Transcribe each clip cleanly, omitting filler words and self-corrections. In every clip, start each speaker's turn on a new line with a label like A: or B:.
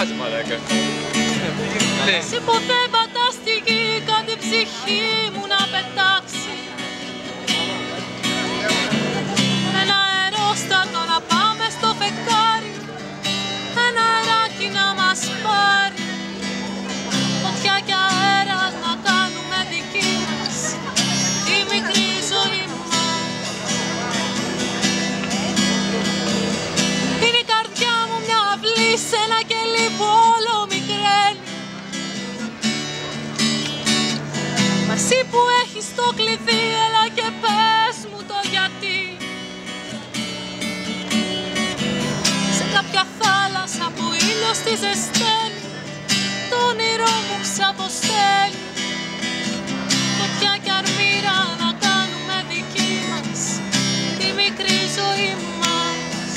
A: Κάτσε μαλάκα.
B: Εσύ ποτέ πατά στη γη, κάτι ψυχή μου να πετάξει. Με ένα αερόστατο να πάμε στο φεγγάρι, ένα αεράκι να μας πάρει, φωτιά και αέρας να κάνουμε δική μας τη μικρή ζωή μας. Είναι η καρδιά μου μια αυλή σε ένα κελί που όλο μικραίνει. Μα εσύ που έχεις το κλειδί, έλα και πες μου το γιατί. Σε κάποια θάλασσα που ήλιος τη ζεσταίνει, το όνειρό μου ξαποστέλνει, φωτιά και αρμύρα να κάνουμε δική μας τη μικρή ζωή μας.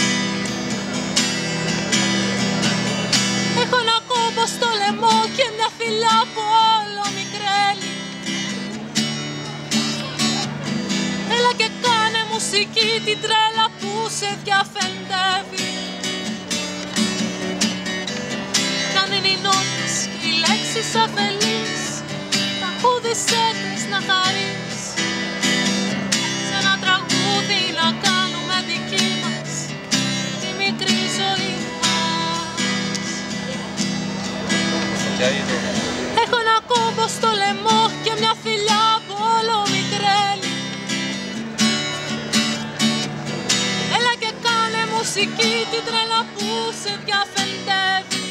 B: Έχω ένα κόμπο στο λαιμό και μια φυλιά που όλο μικραίνει. Έλα και κάνε μουσική την τρέλα που σε διαφεντεύει. Κάνε οι νότες και οι λέξεις αφελείς, τραγούδισέ τις να χαρείς. Σε ένα τραγούδι να κάνουμε δική μας τη μικρή ζωή μας. Έχω ένα κόμπο στο λαιμό και μια φιλιά που όλο μικραίνει. Έλα και κάνε μουσική την τρέλα που σε διαφεντεύει.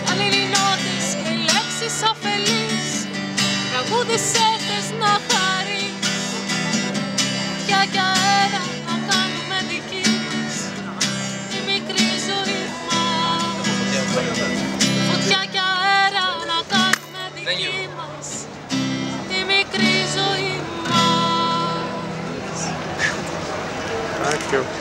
B: Κάνε οι νότες και οι λέξεις αφελείς, τραγούδισέ τις να χαρείς. Φωτιά και αέρα να κάνουμε δική μας τη μικρή ζωή μας. Φωτιά και αέρα να κάνουμε δική μας τη μικρή ζωή μας.
C: Thank you.